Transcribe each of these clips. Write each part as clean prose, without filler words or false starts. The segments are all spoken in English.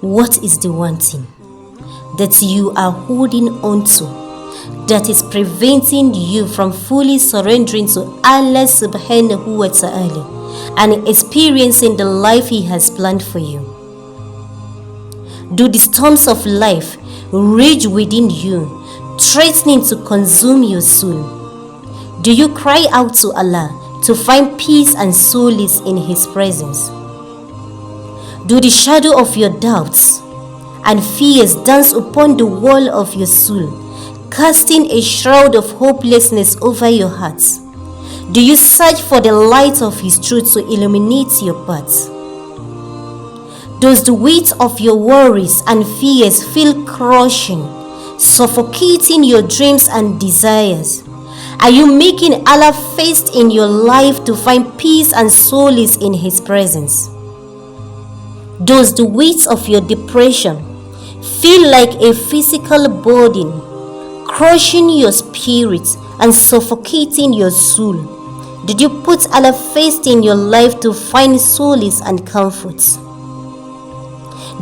What is the one thing that you are holding on to that is preventing you from fully surrendering to Allah subhanahu wa ta'ala and experiencing the life He has planned for you? Do the storms of life rage within you, threatening to consume your soul? Do you cry out to Allah to find peace and solace in His presence? Do the shadow of your doubts and fears dance upon the wall of your soul, casting a shroud of hopelessness over your heart? Do you search for the light of His truth to illuminate your path? Does the weight of your worries and fears feel crushing, suffocating your dreams and desires? Are you making Allah first in your life to find peace and solace in His presence? Does the weight of your depression feel like a physical burden, crushing your spirit and suffocating your soul? Did you put Allah first in your life to find solace and comfort?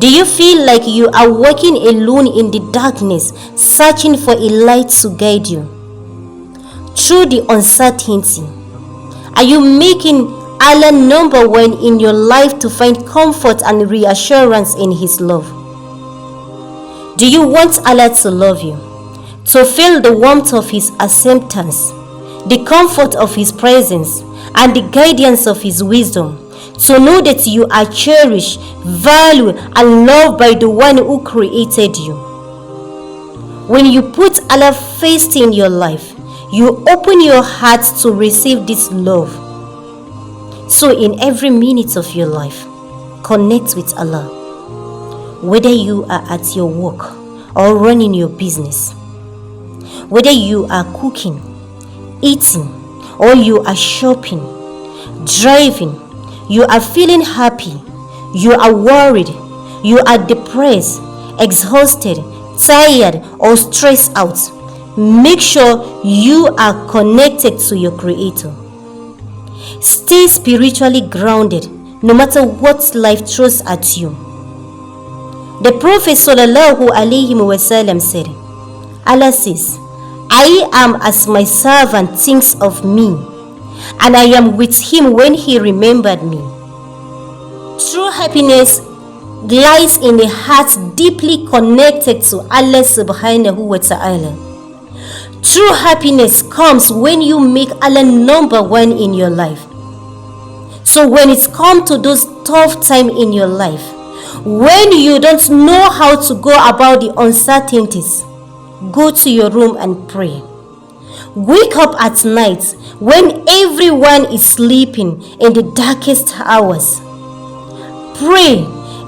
Do you feel like you are walking alone in the darkness, searching for a light to guide you through the uncertainty? Are you making Allah number one in your life to find comfort and reassurance in His love? Do you want Allah to love you, to feel the warmth of His acceptance, the comfort of His presence, and the guidance of His wisdom, to know that you are cherished, valued, and loved by the one who created you? When you put Allah first in your life, you open your heart to receive this love. So in every minute of your life, connect with Allah. Whether you are at your work or running your business, whether you are cooking, eating, or you are shopping, driving, you are feeling happy, you are worried, you are depressed, exhausted, tired, or stressed out, make sure you are connected to your Creator. Stay spiritually grounded no matter what life throws at you. The Prophet ﷺ said, Allah says, I am as my servant thinks of me, and I am with him when he remembered me. True happiness lies in a heart deeply connected to Allah subhanahu wa ta'ala. True happiness comes when you make Allah number one in your life. So when it's come to those tough times in your life, when you don't know how to go about the uncertainties, go to your room and pray. Wake up at night when everyone is sleeping in the darkest hours. Pray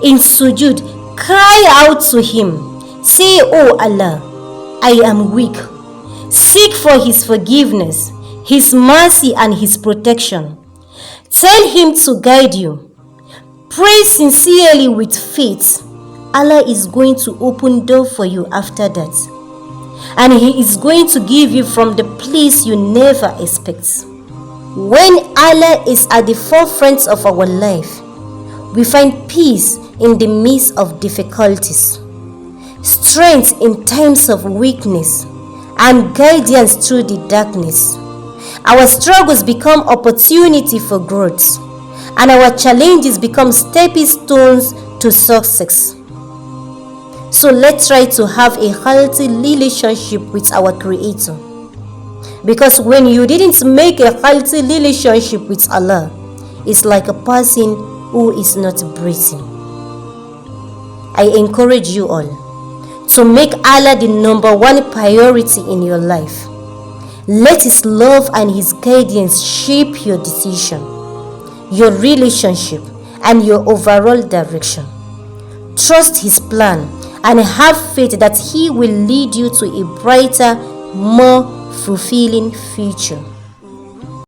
in sujud, cry out to Him. Say, Oh Allah, I am weak. Seek for His forgiveness, His mercy, and His protection. Tell Him to guide you. Pray sincerely with faith. Allah is going to open door for you after that. And He is going to give you from the place you never expect. When Allah is at the forefront of our life, we find peace in the midst of difficulties, strength in times of weakness, and guidance through the darkness. Our struggles become opportunity for growth, and our challenges become stepping stones to success. So let's try to have a healthy relationship with our Creator. Because when you didn't make a healthy relationship with Allah, it's like a person who is not breathing. I encourage you all to make Allah the number one priority in your life. Let His love and His guidance shape your decision, your relationship, and your overall direction. Trust His plan and have faith that He will lead you to a brighter, more fulfilling future.